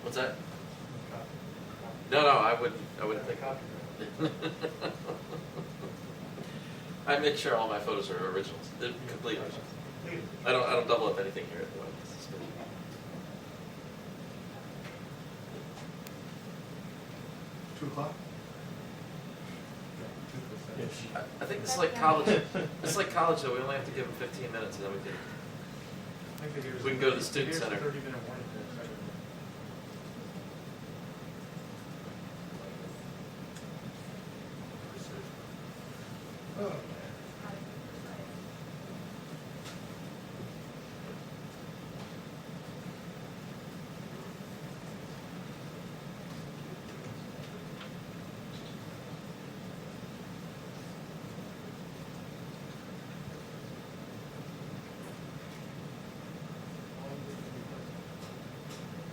What's that? No, I woun't think. I make sure all my photos are originals. They're complete originals. I don't double up anything here at the moment. 2 o'clock? I think this is like college. It's like college though. We only have to give them 15 minutes and then we can go to the student center. 30-minute warning. Oh.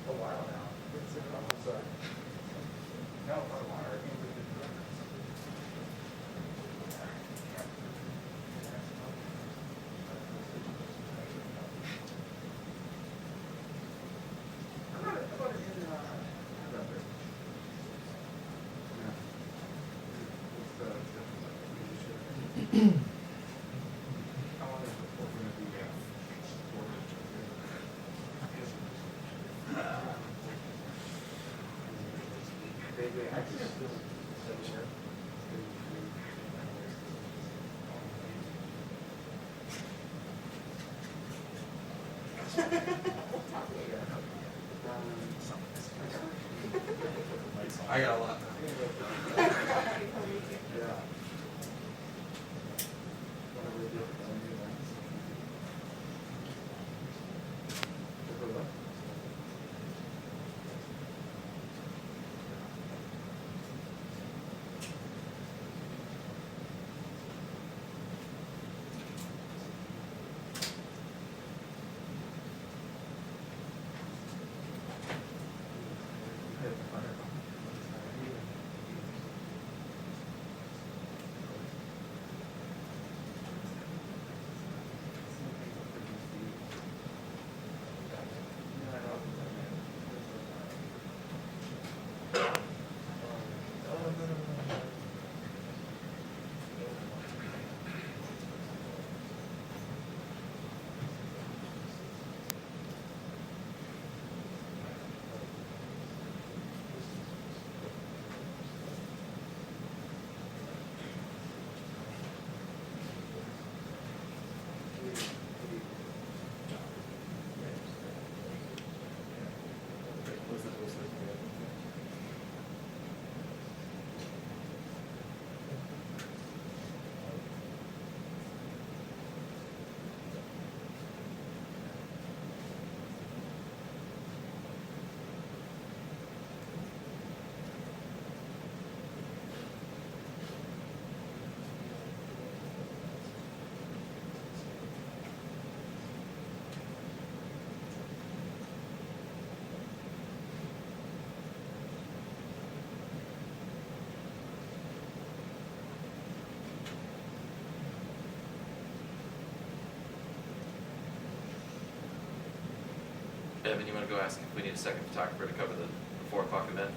A while now. I'm sorry. No, for a while. I think we did records. How about it in November? Yeah. How long is the book going to be? I think it's still I got a lot. Yeah. Evan, you want to go ask if we need a second photographer to cover the 4 o'clock event?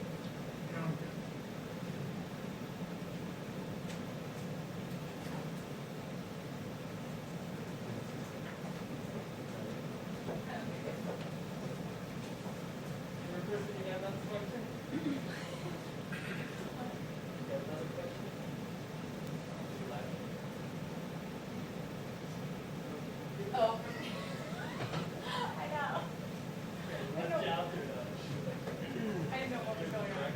Oh. I know. I didn't know what was going on.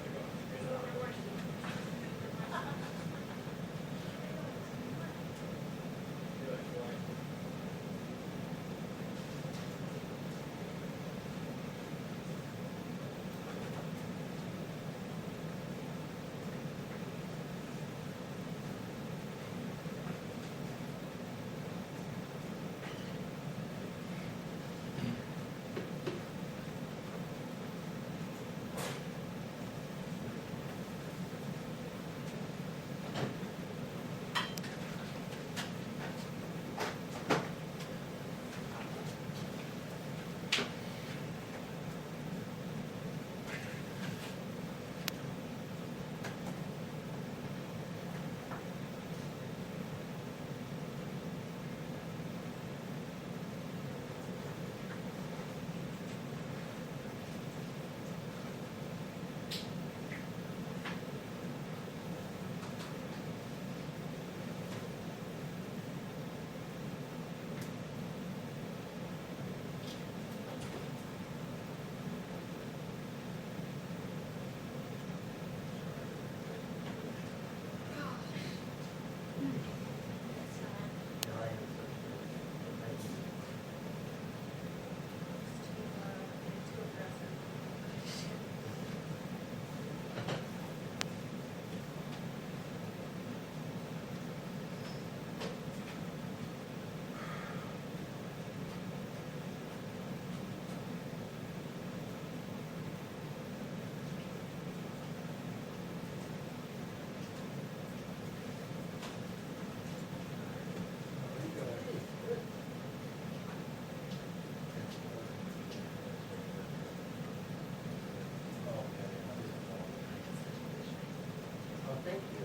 Thank you.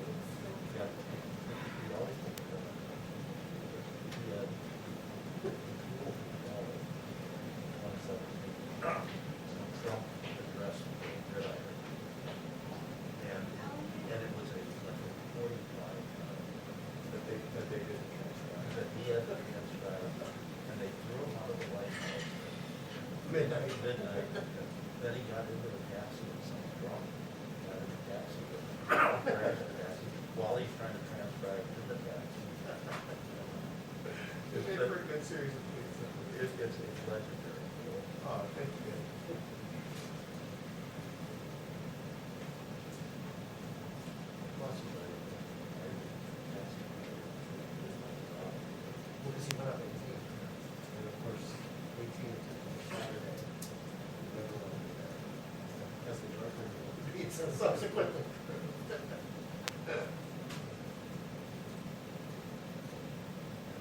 Yeah. We always think of that. Yeah. Trump address Red Iron. And it was like a 45 that they did that he had to transcribe, and they threw him out of the White House midnight. Then he got into the taxi with some drunk, got in the taxi, crashed the taxi while he's trying to transcribe to the taxi. It's a pretty good series of tweets. It's legendary. Oh, thank you. Well, because he went up 18, and of course, 18 is Saturday. That's the director. He says subsequently. I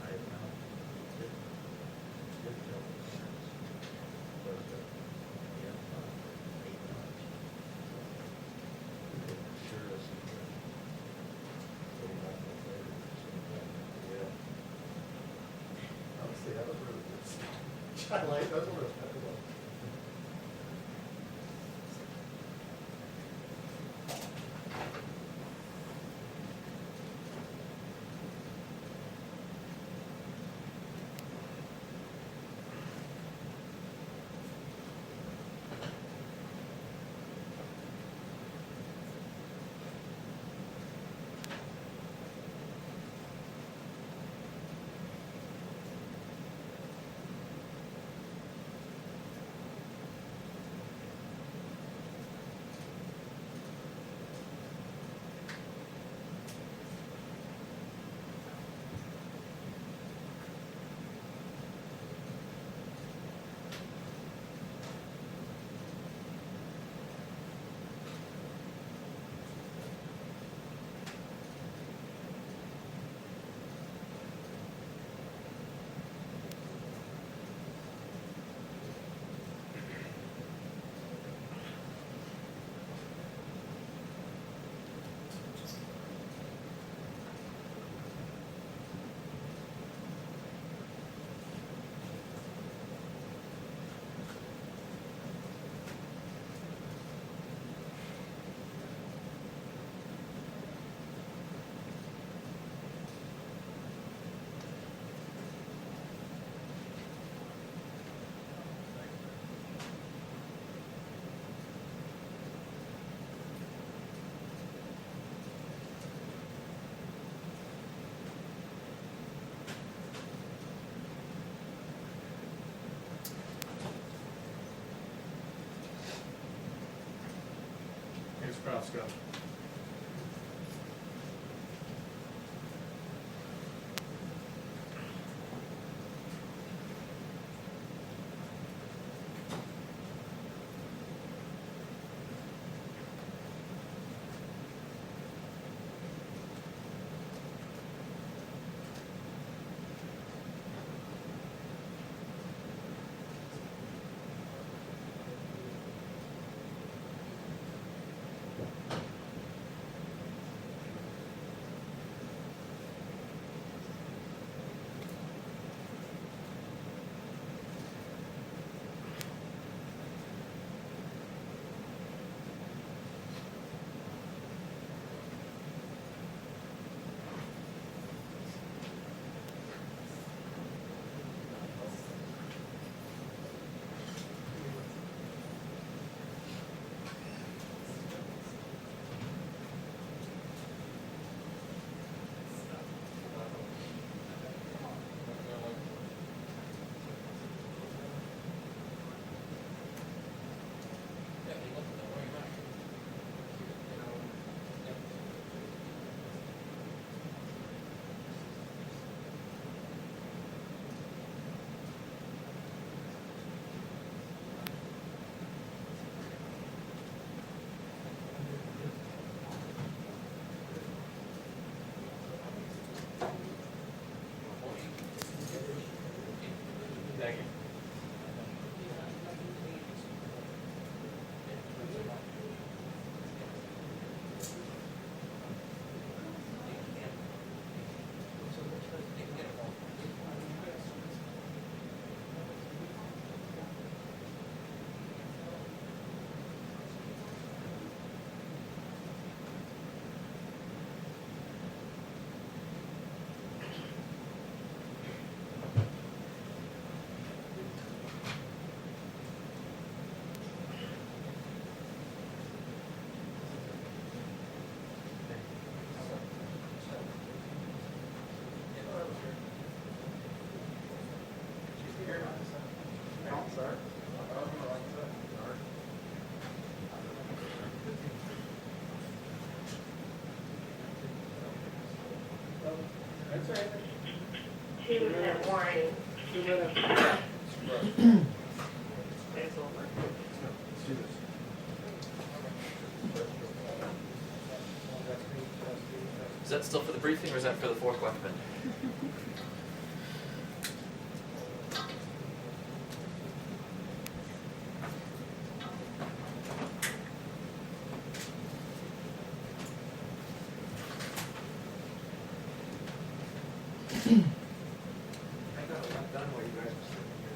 have now, did tell the sense, was that he had 8 months. Sure as he could. So he got no later, so yeah. Honestly, that was really good. I like, that's what it was kind of like. Roscoe. That's right. 2-minute warning. 2 minutes. It's over. Let's do this. Is that still for the briefing or is that for the fourth weapon? I got a lot done while you guys were sitting here.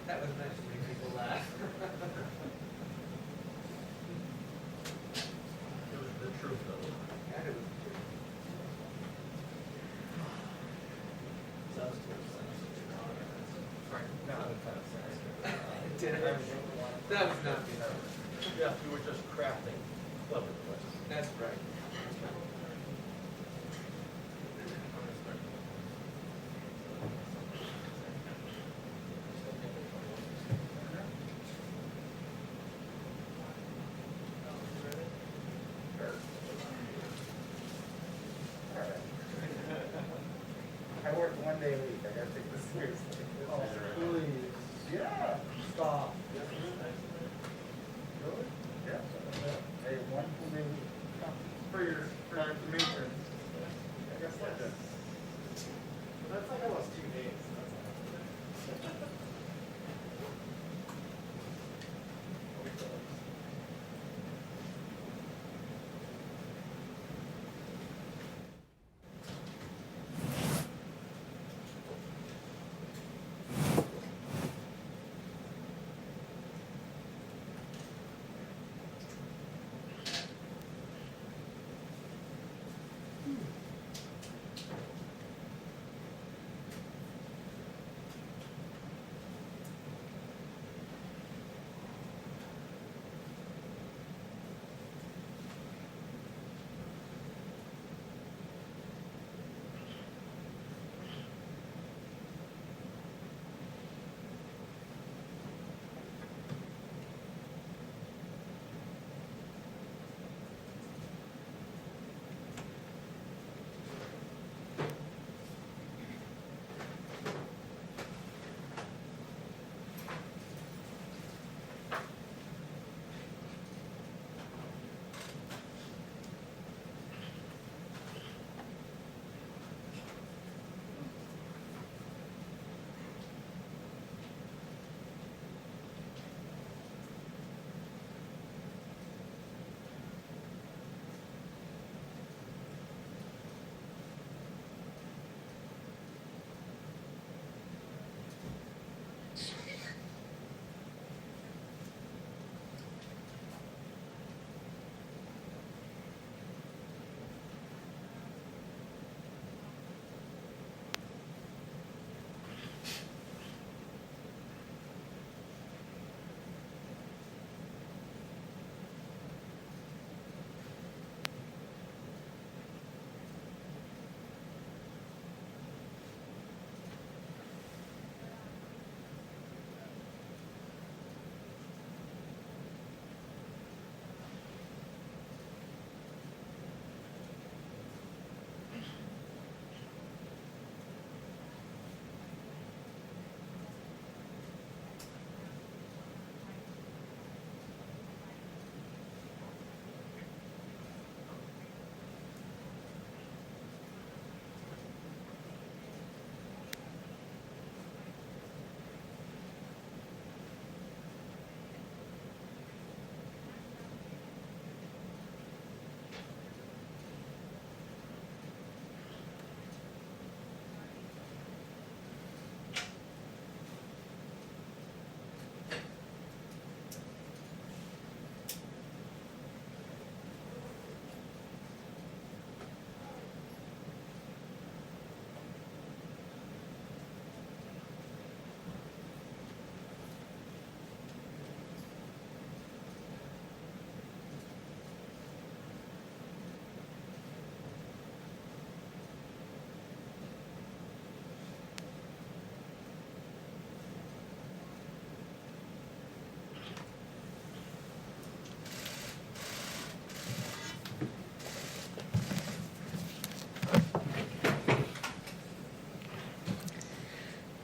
That was nice to make people laugh. It was the truth though. And it was true. Sounds too Right. No. expensive. Did it? That was not the number. Yeah, you were just crafting clever ways. That's right. I work 1 day a week. I gotta take this seriously. Oh, please. Yeah. Stop. Really? Yeah. Hey, 1 full day a week. For your information. I guess like that. That's like almost 2 days.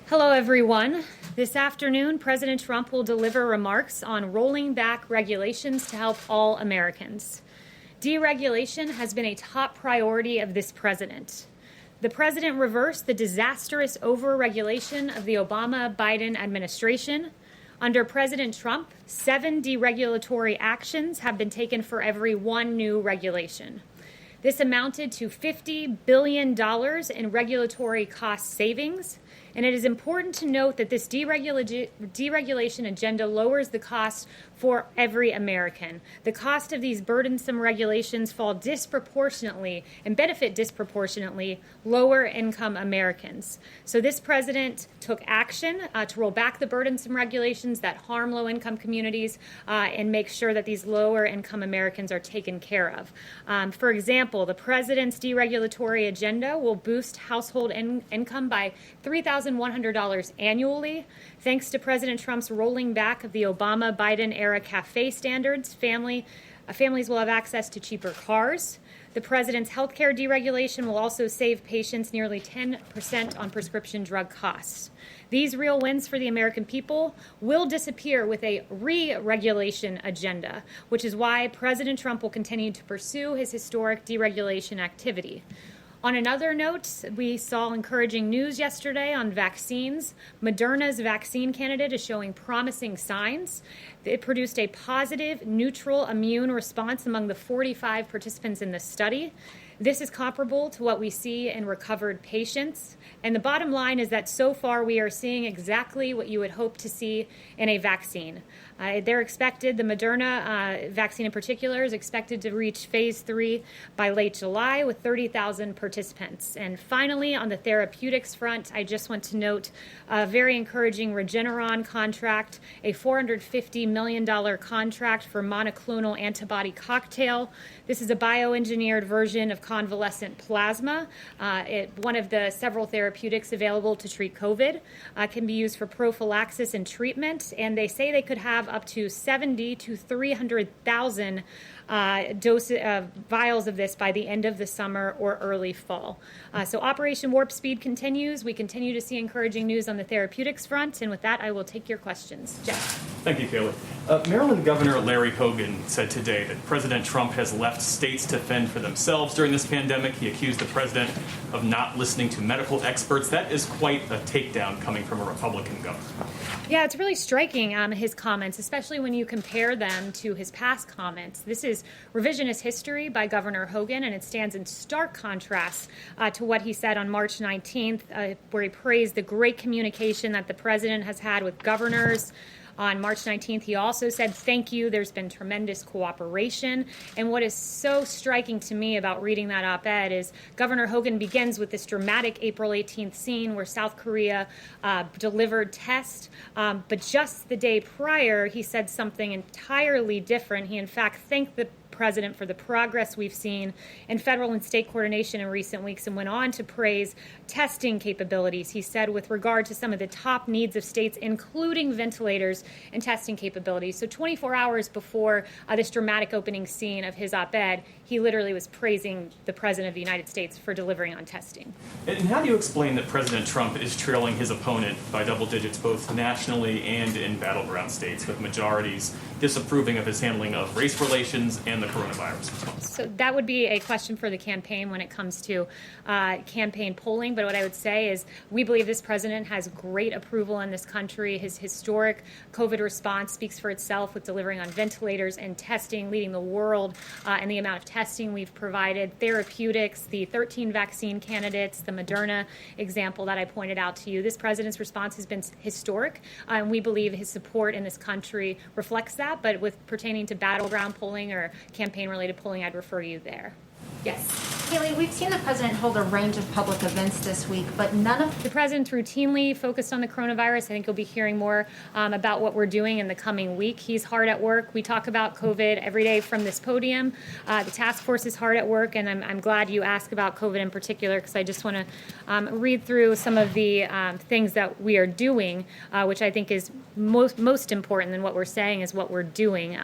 Hello, everyone. This afternoon, President Trump will deliver remarks on rolling back regulations to help all Americans. Deregulation has been a top priority of this president. The president reversed the disastrous overregulation of the Obama-Biden administration. Under President Trump, 7 deregulatory actions have been taken for every 1 new regulation. This amounted to $50 billion in regulatory cost savings. And it is important to note that this deregulation agenda lowers the cost for every American. The cost of these burdensome regulations fall disproportionately and benefit disproportionately lower income Americans. So this president took action to roll back the burdensome regulations that harm low income communities and make sure that these lower income Americans are taken care of. For example, the president's deregulatory agenda will boost household income by $3,100 annually. Thanks to President Trump's rolling back of the Obama-Biden era CAFE standards, families will have access to cheaper cars. The president's health care deregulation will also save patients nearly 10% on prescription drug costs. These real wins for the American people will disappear with a re-regulation agenda, which is why President Trump will continue to pursue his historic deregulation activity. On another note, we saw encouraging news yesterday on vaccines. Moderna's vaccine candidate is showing promising signs. It produced a positive, neutral immune response among the 45 participants in the study. This is comparable to what we see in recovered patients. And the bottom line is that so far we are seeing exactly what you would hope to see in a vaccine. They're expected, the Moderna vaccine in particular, is expected to reach phase 3 by late July with 30,000 participants. And finally, on the therapeutics front, I just want to note a very encouraging Regeneron contract, a $450 million contract for monoclonal antibody cocktail. This is a bioengineered version of convalescent plasma. One of the several therapeutics available to treat COVID, can be used for prophylaxis and treatment, and they say they could have up to 70 to 300,000 vials of this by the end of the summer or early fall. So Operation Warp Speed continues. We continue to see encouraging news on the therapeutics front, and with that, I will take your questions. Jeff. Thank you, Kayleigh. Maryland Governor Larry Hogan said today that President Trump has left states to fend for themselves during this pandemic. He accused the president of not listening to medical experts. That is quite a takedown coming from a Republican governor. Yeah, it's really striking, his comments, especially when you compare them to his past comments. This is revisionist history by Governor Hogan, and it stands in stark contrast to what he said on March 19th, where he praised the great communication that the president has had with governors. On March 19th, he also said, thank you, there's been tremendous cooperation. And what is so striking to me about reading that op-ed is Governor Hogan begins with this dramatic April 18th scene where South Korea delivered tests. But just the day prior, he said something entirely different. He, in fact, thanked the president for the progress we've seen in federal and state coordination in recent weeks and went on to praise testing capabilities. He said with regard to some of the top needs of states, including ventilators and testing capabilities. So 24 hours before this dramatic opening scene of his op-ed, he literally was praising the president of the United States for delivering on testing. And how do you explain that President Trump is trailing his opponent by double digits both nationally and in battleground states, with majorities disapproving of his handling of race relations and the coronavirus? So that would be a question for the campaign when it comes to campaign polling. But what I would say is we believe this president has great approval in this country. His historic COVID response speaks for itself with delivering on ventilators and testing, leading the world in the amount of testing we've provided, therapeutics, the 13 vaccine candidates, the Moderna example that I pointed out to you. This president's response has been historic, and we believe his support in this country reflects that. But with pertaining to battleground polling or campaign-related polling, I'd refer you there. Yes. Kayleigh, we've seen the president hold a range of public events this week, but none of the president's routinely focused on the coronavirus. I think you'll be hearing more about what we're doing in the coming week. He's hard at work. We talk about COVID every day from this podium. The task force is hard at work, and I'm glad you asked about COVID in particular, because I just want to read through some of the things that we are doing, which I think is most important than what we're saying is what we're doing.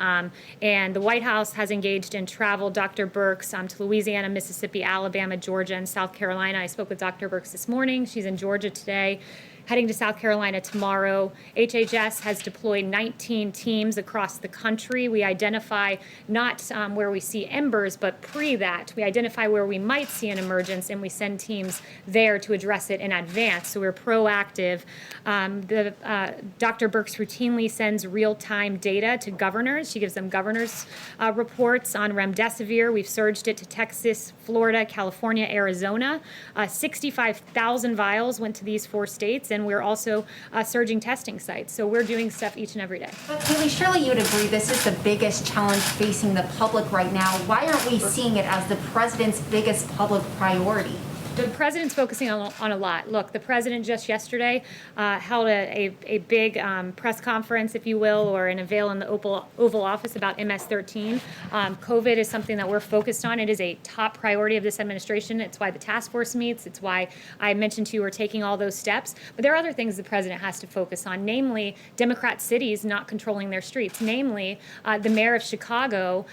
And the White House has engaged in travel, Dr. Birx, to Louisiana, Mississippi, Alabama, Georgia, and South Carolina. I spoke with Dr. Birx this morning. She's in Georgia today. heading to South Carolina tomorrow. HHS has deployed 19 teams across the country. We identify not where we see embers, but pre that. We identify where we might see an emergence, and we send teams there to address it in advance. So we're proactive. Dr. Birx routinely sends real-time data to governors. She gives them governors' reports on remdesivir. We've surged it to Texas, Florida, California, Arizona. 65,000 vials went to these 4 states, and we're also surging testing sites. So we're doing stuff each and every day. But Kayleigh, surely you would agree this is the biggest challenge facing the public right now. Why aren't we seeing it as the president's biggest public priority? The president's focusing on a lot. Look, the president just yesterday held a big press conference, if you will, or an unveil in the Oval Office about MS-13. COVID is something that we're focused on. It is a top priority of this administration. It's why the task force meets. It's why I mentioned to you we're taking all those steps. But there are other things the president has to focus on, namely Democrat cities not controlling their streets, namely the mayor of Chicago,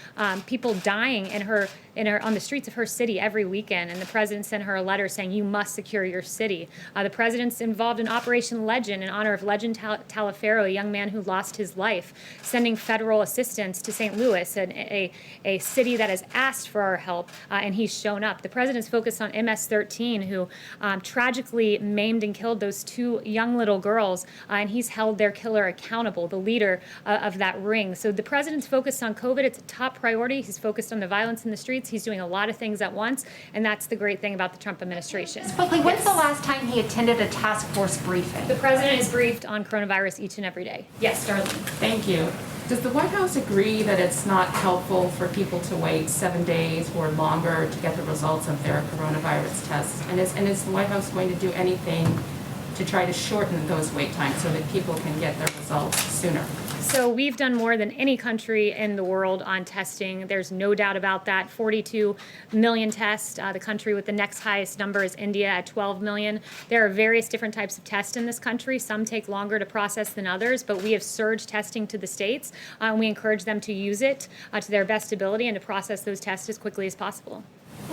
people dying on the streets of her city every weekend, and the president sent her a letter saying you must secure your city. The president's involved in Operation Legend in honor of Legend Taliaferro, a young man who lost his life, sending federal assistance to St. Louis, a city that has asked for our help, and he's shown up. The president's focused on MS-13, who tragically maimed and killed those 2 young little girls, and he's held their killer accountable, the leader of that ring. So the president's focused on COVID. It's a top priority. He's focused on the violence in the streets. He's doing a lot of things at once, and that's the great thing about the Trump administration. Quickly, when's the last time he attended a task force briefing? The president is briefed on coronavirus each and every day. Yes, Darlene. Thank you. Does the White House agree that it's not helpful for people to wait 7 days or longer to get the results of their coronavirus tests? And is the White House going to do anything to try to shorten those wait times so that people can get their results sooner? So we've done more than any country in the world on testing. There's no doubt about that. 42 million tests. The country with the next highest number is India at 12 million. There are various different types of tests in this country. Some take longer to process than others, but we have surged testing to the states. We encourage them to use it to their best ability and to process those tests as quickly as possible.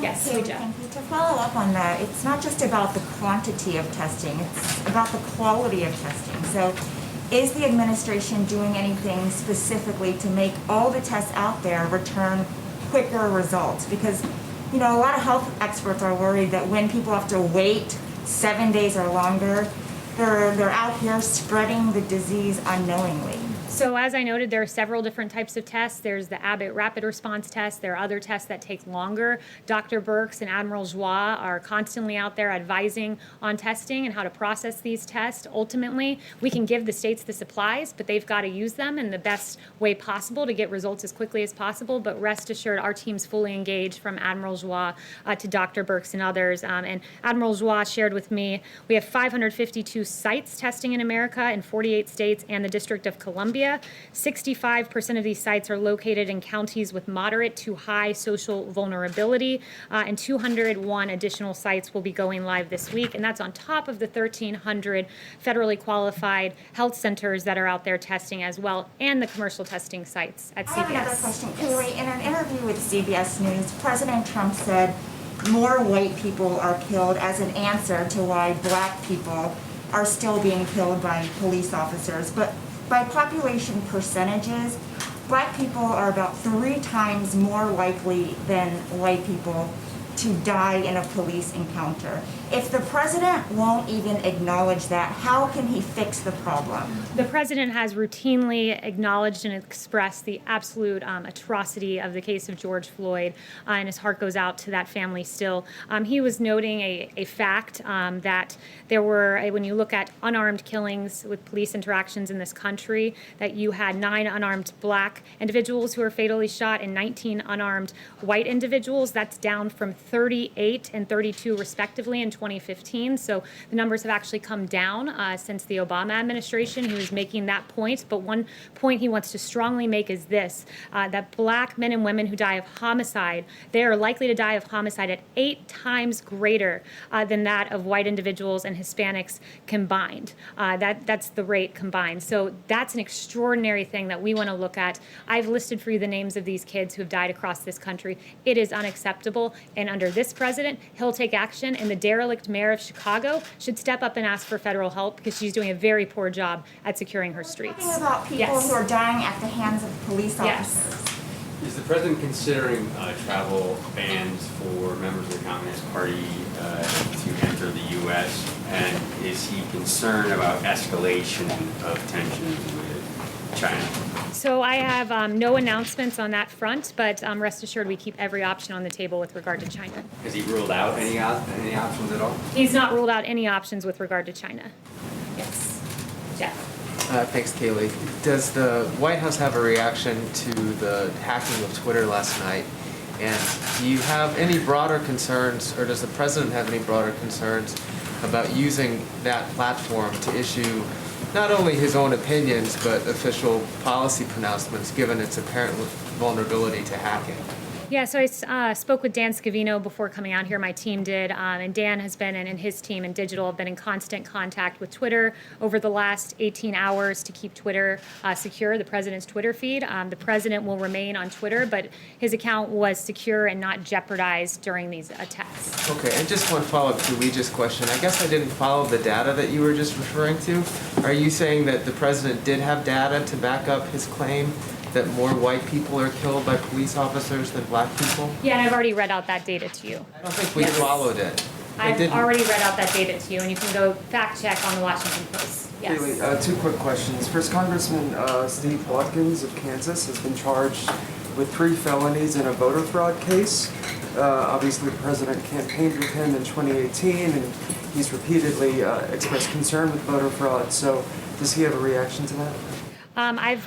Yes, Thank you. To follow up on that, it's not just about the quantity of testing, it's about the quality of testing. So is the administration doing anything specifically to make all the tests out there return quicker results? Because, a lot of health experts are worried that when people have to wait 7 days or longer, they're out here spreading the disease unknowingly. So as I noted, there are several different types of tests. There's the Abbott rapid response test. There are other tests that take longer. Dr. Birx and Admiral Joie are constantly out there advising on testing and how to process these tests. Ultimately, we can give the states the supplies, but they've got to use them in the best way possible to get results as quickly as possible. But rest assured, our team's fully engaged from Admiral Joie to Dr. Birx and others. And Admiral Joie shared with me, we have 552 sites testing in America in 48 states and the District of Columbia. 65% of these sites are located in counties with moderate to high social vulnerability, and 201 additional sites will be going live this week, and that's on top of the 1,300 federally qualified health centers that are out there testing as well, and the commercial testing sites at CVS. I have another question. Kayleigh, in an interview with CBS News, President Trump said more white people are killed as an answer to why black people are still being killed by police officers. But by population percentages, black people are about 3 times more likely than white people to die in a police encounter. If the president won't even acknowledge that, how can he fix the problem? The president has routinely acknowledged and expressed the absolute atrocity of the case of George Floyd, and his heart goes out to that family still. He was noting a fact that there were, when you look at unarmed killings with police interactions in this country, that you had 9 unarmed black individuals who were fatally shot and 19 unarmed white individuals. That's down from 38 and 32 respectively in 2015. So the numbers have actually come down since the Obama administration. He was making that point, but one point he wants to strongly make is this, that black men and women who die of homicide, they are likely to die of homicide at 8 times greater than that of white individuals and Hispanics combined. That's the rate combined. So that's an extraordinary thing that we want to look at. I've listed for you the names of these kids who have died across this country. It is unacceptable, and under this president, he'll take action, and the derelict mayor of Chicago should step up and ask for federal help because she's doing a very poor job at securing her streets. Talking about people Yes. who are dying at the hands of police Yes. officers. Is the president considering travel bans for members of the Communist Party to enter the U.S.? And is he concerned about escalation of tensions with China? So I have no announcements on that front, but rest assured we keep every option on the table with regard to China. Has he ruled out any options at all? He's not ruled out any options with regard to China. Yes. Jeff. Thanks, Kayleigh. Does the White House have a reaction to the hacking of Twitter last night? And do you have any broader concerns, or does the president have any broader concerns about using that platform to issue not only his own opinions, but official policy pronouncements, given its apparent vulnerability to hacking? Yeah, so I spoke with Dan Scavino before coming out here. My team did, and Dan has been, and his team in digital have been in constant contact with Twitter over the last 18 hours to keep Twitter secure, the president's Twitter feed. The president will remain on Twitter, but his account was secure and not jeopardized during these attacks. Okay, and just one follow-up to Luigi's question. I guess I didn't follow the data that you were just referring to. Are you saying that the president did have data to back up his claim that more white people are killed by police officers than black people? Yeah, and I've already read out that data to you. I don't think we Yes. followed it. I've already read out that data to you, and you can go fact check on the Washington Post. Yes. Kayleigh, two quick questions. First, Congressman Steve Watkins of Kansas has been charged with 3 felonies in a voter fraud case. Obviously, the president campaigned with him in 2018, and he's repeatedly expressed concern with voter fraud. So does he have a reaction to that?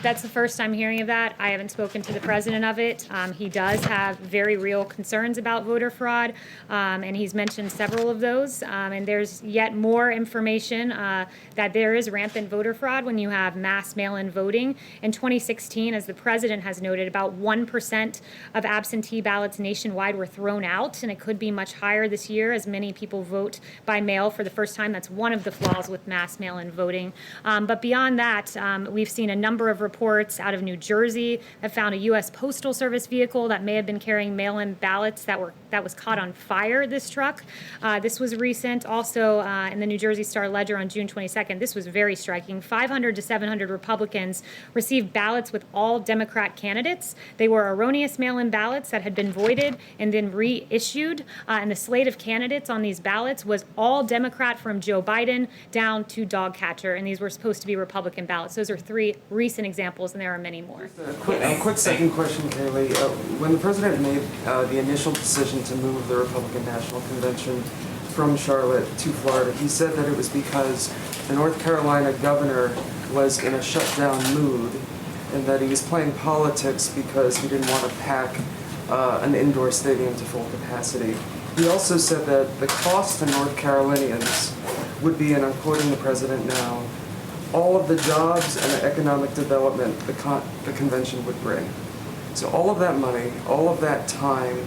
That's the first I'm hearing of that. I haven't spoken to the president of it. He does have very real concerns about voter fraud, and he's mentioned several of those. And there's yet more information that there is rampant voter fraud when you have mass mail-in voting. In 2016, as the president has noted, about 1% of absentee ballots nationwide were thrown out, and it could be much higher this year as many people vote by mail for the first time. That's one of the flaws with mass mail-in voting. But beyond that, we've seen a number of reports out of New Jersey that found a U.S. Postal Service vehicle that may have been carrying mail-in ballots that was caught on fire, this truck. This was recent. Also, in the New Jersey Star-Ledger on June 22nd, this was very striking. 500 to 700 Republicans received ballots with all Democrat candidates. They were erroneous mail-in ballots that had been voided and then reissued. And the slate of candidates on these ballots was all Democrat from Joe Biden down to dog catcher, and these were supposed to be Republican ballots. Those are 3 recent examples, and there are many more. A quick second question, Kayleigh. When the president made the initial decision to move the Republican National Convention from Charlotte to Florida, he said that it was because the North Carolina governor was in a shutdown mood and that he was playing politics because he didn't want to pack an indoor stadium to full capacity. He also said that the cost to North Carolinians would be, and I'm quoting the president now, all of the jobs and the economic development the convention would bring. So all of that money, all of that time,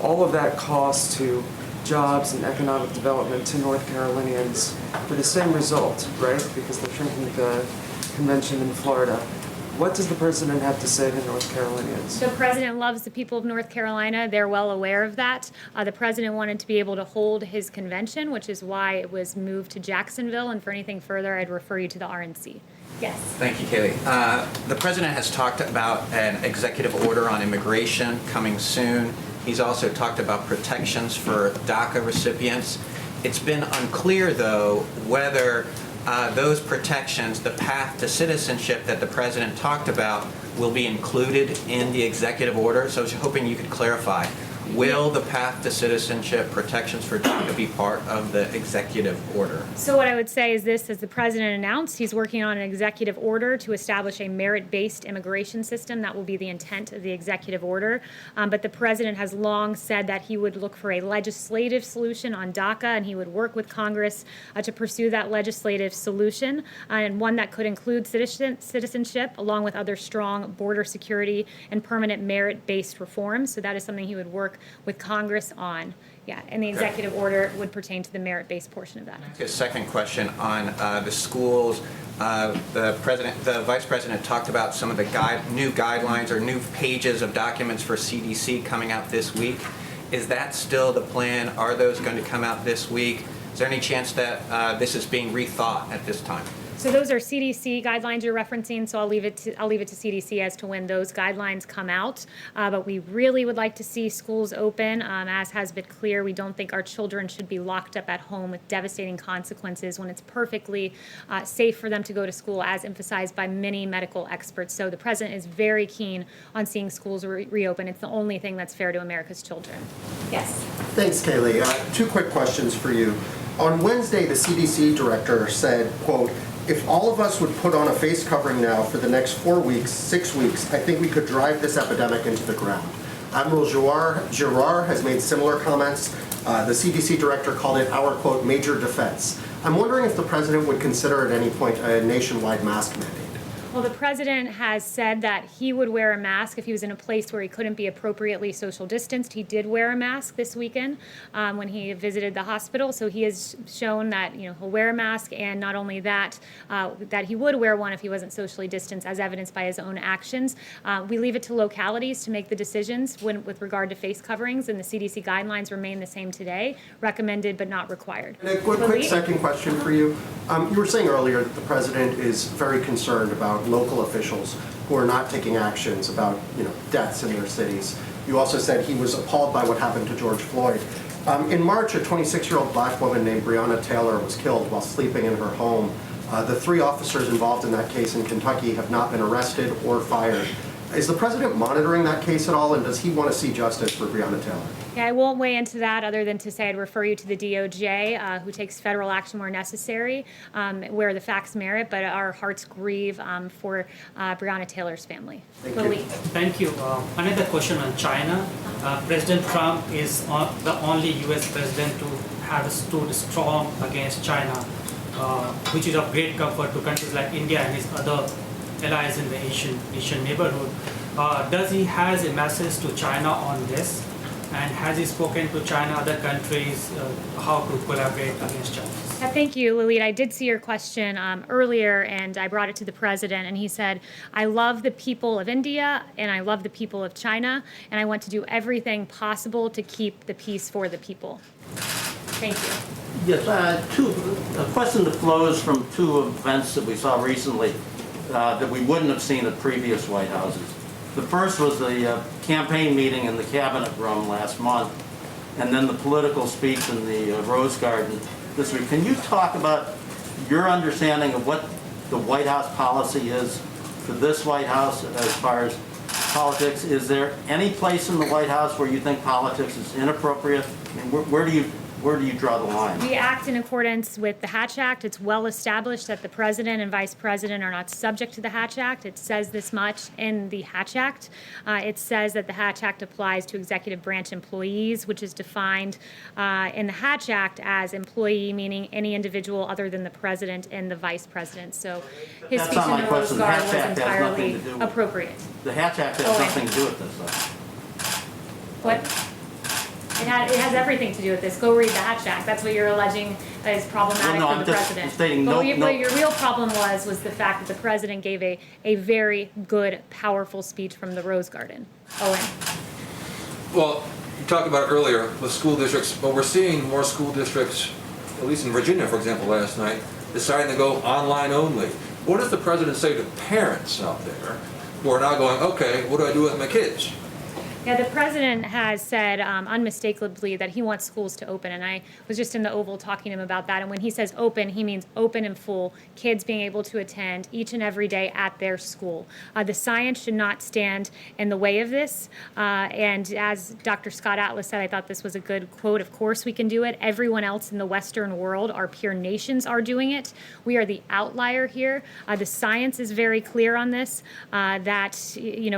all of that cost to jobs and economic development to North Carolinians for the same result, right? Because they're shrinking the convention in Florida. What does the president have to say to North Carolinians? The president loves the people of North Carolina. They're well aware of that. The president wanted to be able to hold his convention, which is why it was moved to Jacksonville. And for anything further, I'd refer you to the RNC. Yes. Thank you, Kayleigh. The president has talked about an executive order on immigration coming soon. He's also talked about protections for DACA recipients. It's been unclear, though, whether those protections, the path to citizenship that the president talked about, will be included in the executive order. So I was hoping you could clarify. Will the path to citizenship protections for DACA be part of the executive order? So what I would say is this, as the president announced, he's working on an executive order to establish a merit-based immigration system. That will be the intent of the executive order. But the president has long said that he would look for a legislative solution on DACA, and he would work with Congress to pursue that legislative solution, and one that could include citizenship, along with other strong border security and permanent merit-based reforms. So that is something he would work with Congress on. Yeah, and the executive order would pertain to the merit-based portion of that. A second question on the schools. The vice president talked about some of the new guidelines or new pages of documents for CDC coming out this week. Is that still the plan? Are those going to come out this week? Is there any chance that this is being rethought at this time? So those are CDC guidelines you're referencing, so I'll leave it to CDC as to when those guidelines come out. But we really would like to see schools open. As has been clear, we don't think our children should be locked up at home with devastating consequences when it's perfectly safe for them to go to school, as emphasized by many medical experts. So the president is very keen on seeing schools reopen. It's the only thing that's fair to America's children. Yes. Thanks, Kayleigh. Two quick questions for you. On Wednesday, the CDC director said, quote, "If all of us would put on a face covering now for the next 4 weeks, 6 weeks, I think we could drive this epidemic into the ground." Admiral Giroir has made similar comments. The CDC director called it our, quote, "major defense." I'm wondering if the president would consider at any point a nationwide mask mandate. Well, the president has said that he would wear a mask if he was in a place where he couldn't be appropriately social distanced. He did wear a mask this weekend when he visited the hospital. So he has shown that he'll wear a mask, and not only that, that he would wear one if he wasn't socially distanced, as evidenced by his own actions. We leave it to localities to make the decisions with regard to face coverings, and the CDC guidelines remain the same today, recommended but not required. And a quick second question for you. You were saying earlier that the president is very concerned about local officials who are not taking actions about deaths in their cities. You also said he was appalled by what happened to George Floyd. In March, a 26-year-old black woman named Breonna Taylor was killed while sleeping in her home. The 3 officers involved in that case in Kentucky have not been arrested or fired. Is the president monitoring that case at all, and does he want to see justice for Breonna Taylor? Yeah, I won't weigh into that other than to say I'd refer you to the DOJ, who takes federal action where necessary, where the facts merit, but our hearts grieve for Breonna Taylor's family. Thank you. Thank you. Another question on China. President Trump is the only U.S. president to have stood strong against China, which is of great comfort to countries like India and his other allies in the Asian neighborhood. Does he has a message to China on this? And has he spoken to China, other countries, how to collaborate against China? Thank you, Lalit. I did see your question earlier, and I brought it to the president, and he said, "I love the people of India, and I love the people of China, and I want to do everything possible to keep the peace for the people." Thank you. Yes, a question that flows from 2 events that we saw recently that we wouldn't have seen at previous White Houses. The first was the campaign meeting in the cabinet room last month, and then the political speech in the Rose Garden this week. Can you talk about your understanding of what the White House policy is for this White House as far as politics? Is there any place in the White House where you think politics is inappropriate? I mean, where do you draw the line? We act in accordance with the Hatch Act. It's well established that the president and vice president are not subject to the Hatch Act. It says this much in the Hatch Act. It says that the Hatch Act applies to executive branch employees, which is defined in the Hatch Act as employee, meaning any individual other than the president and the vice president. So his speech in the Rose Garden was entirely appropriate. The Hatch Act has nothing to do with this, though. What? It has everything to do with this. Go read the Hatch Act. That's what you're alleging is problematic for the president. Stating but your real problem was the fact that the president gave a very good, powerful speech from the Rose Garden. Owen. Well, you talked about earlier with school districts, but we're seeing more school districts, at least in Virginia, for example, last night, deciding to go online only. What does the president say to parents out there who are now going, okay, what do I do with my kids? Yeah, the president has said unmistakably that he wants schools to open, and I was just in the Oval talking to him about that. And when he says open, he means open and full, kids being able to attend each and every day at their school. The science should not stand in the way of this. And as Dr. Scott Atlas said, I thought this was a good quote. Of course we can do it. Everyone else in the Western world, our peer nations, are doing it. We are the outlier here. The science is very clear on this. That,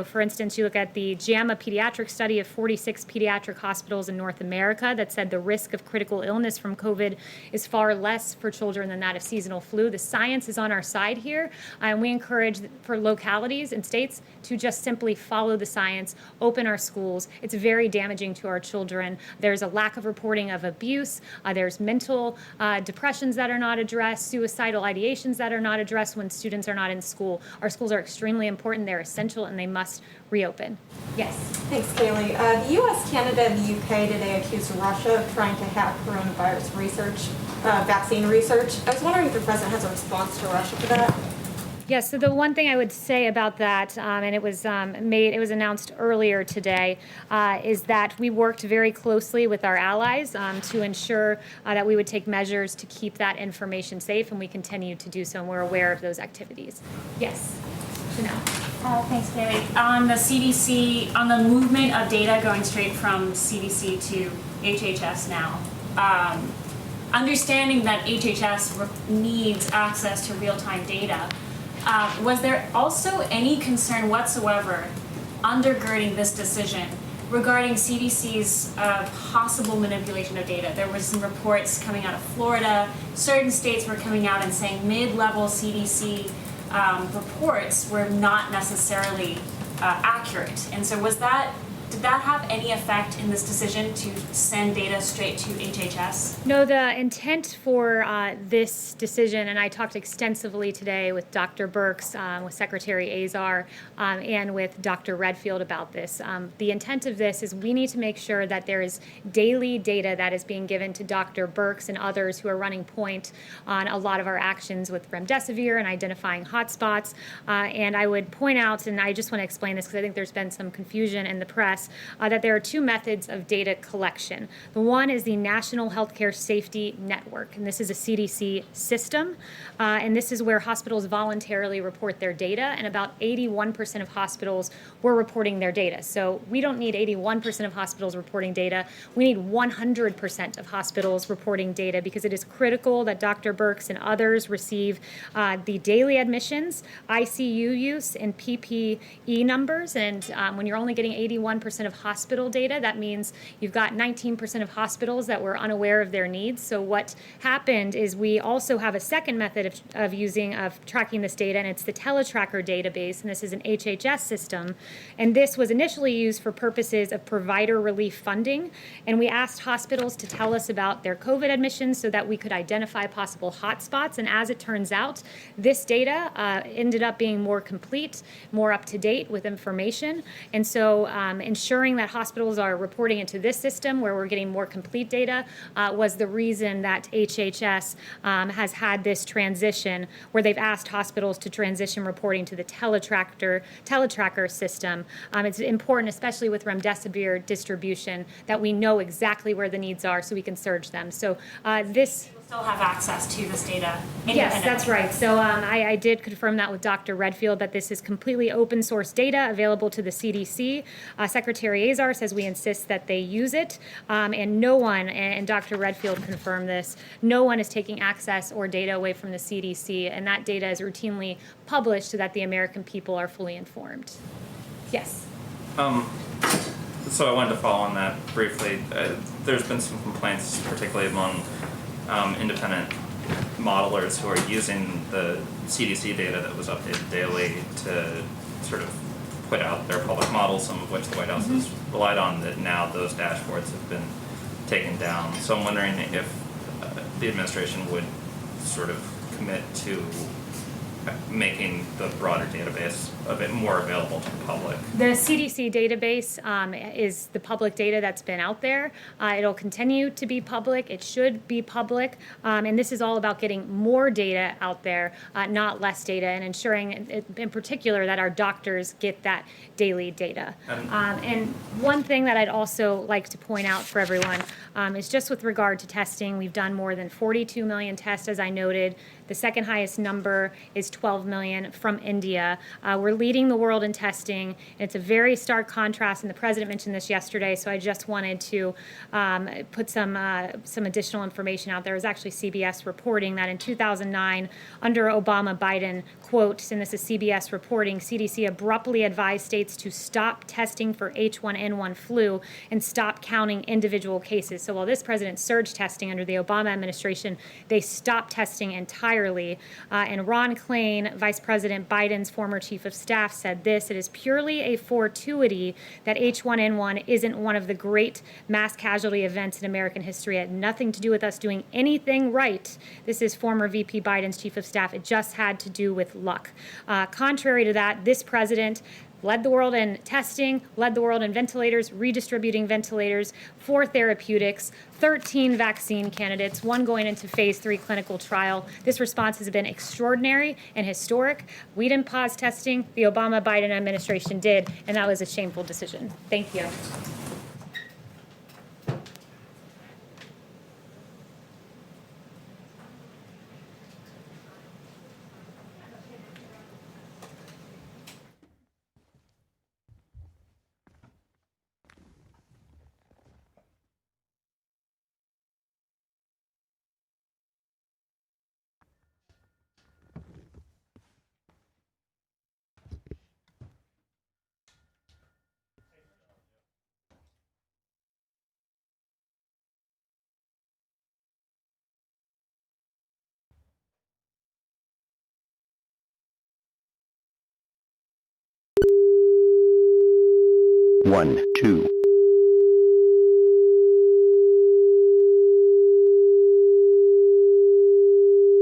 for instance, you look at the JAMA pediatric study of 46 pediatric hospitals in North America that said the risk of critical illness from COVID is far less for children than that of seasonal flu. The science is on our side here, and we encourage for localities and states to just simply follow the science, open our schools. It's very damaging to our children. There's a lack of reporting of abuse. There's mental depressions that are not addressed, suicidal ideations that are not addressed when students are not in school. Our schools are extremely important. They're essential, and they must reopen. Yes. Thanks. Thanks, Kayleigh. The U.S., Canada, and the U.K. today accused Russia of trying to hack coronavirus research, vaccine research. I was wondering if the president has a response to Russia for that. Yes, so the one thing I would say about that, and it was announced earlier today, is that we worked very closely with our allies to ensure that we would take measures to keep that information safe, and we continue to do so, and we're aware of those activities. Yes, Chanel. Thanks, Kayleigh. On the CDC, on the movement of data going straight from CDC to HHS now, understanding that HHS needs access to real-time data, was there also any concern whatsoever undergirding this decision regarding CDC's possible manipulation of data? There were some reports coming out of Florida. Certain states were coming out and saying mid-level CDC reports were not necessarily accurate. And so did that have any effect in this decision to send data straight to HHS? No, the intent for this decision, and I talked extensively today with Dr. Birx, with Secretary Azar, and with Dr. Redfield about this. The intent of this is we need to make sure that there is daily data that is being given to Dr. Birx and others who are running point on a lot of our actions with remdesivir and identifying hotspots. And I would point out, and I just want to explain this because I think there's been some confusion in the press, that there are two methods of data collection. The one is the National Healthcare Safety Network, and this is a CDC system, and this is where hospitals voluntarily report their data, and about 81% of hospitals were reporting their data. So we don't need 81% of hospitals reporting data. We need 100% of hospitals reporting data because it is critical that Dr. Birx and others receive the daily admissions, ICU use, and PPE numbers. And when you're only getting 81% of hospital data, that means you've got 19% of hospitals that were unaware of their needs. So what happened is we also have a second method of tracking this data, and it's the teletracker database, and this is an HHS system. And this was initially used for purposes of provider relief funding, and we asked hospitals to tell us about their COVID admissions so that we could identify possible hotspots. And as it turns out, this data ended up being more complete, more up to date with information. And so ensuring that hospitals are reporting into this system where we're getting more complete data was the reason that HHS has had this transition where they've asked hospitals to transition reporting to the teletracker system. It's important, especially with remdesivir distribution, that we know exactly where the needs are so we can surge them. So this Still have access to this data. Yes, that's right. So I did confirm that with Dr. Redfield, that this is completely open source data available to the CDC. Secretary Azar says we insist that they use it, and no one, and Dr. Redfield confirmed this, no one is taking access or data away from the CDC, and that data is routinely published so that the American people are fully informed. Yes. So I wanted to follow on that briefly. There's been some complaints, particularly among independent modelers who are using the CDC data that was updated daily to sort of put out their public models, some of which the White House has relied on, that now those dashboards have been taken down. So I'm wondering if the administration would sort of commit to making the broader database a bit more available to the public. The CDC database is the public data that's been out there. It'll continue to be public. It should be public. And this is all about getting more data out there, not less data, and ensuring in particular that our doctors get that daily data. And one thing that I'd also like to point out for everyone is just with regard to testing. We've done more than 42 million tests, as I noted. The second highest number is 12 million from India. We're leading the world in testing. It's a very stark contrast, and the president mentioned this yesterday, so I just wanted to put some additional information out there. It was actually CBS reporting that in 2009, under Obama-Biden, quote, and this is CBS reporting, CDC abruptly advised states to stop testing for H1N1 flu and stop counting individual cases. So while this president surged testing under the Obama administration, they stopped testing entirely. And Ron Klain, Vice President Biden's former chief of staff, said this: it is purely a fortuity that H1N1 isn't one of the great mass casualty events in American history. It had nothing to do with us doing anything right. This is former VP Biden's chief of staff. It just had to do with luck. Contrary to that, this president led the world in testing, led the world in ventilators, redistributing ventilators, 4 therapeutics, 13 vaccine candidates, 1 going into phase 3 clinical trial. This response has been extraordinary and historic. We didn't pause testing, the Obama-Biden administration did, and that was a shameful decision. Thank you. One, two.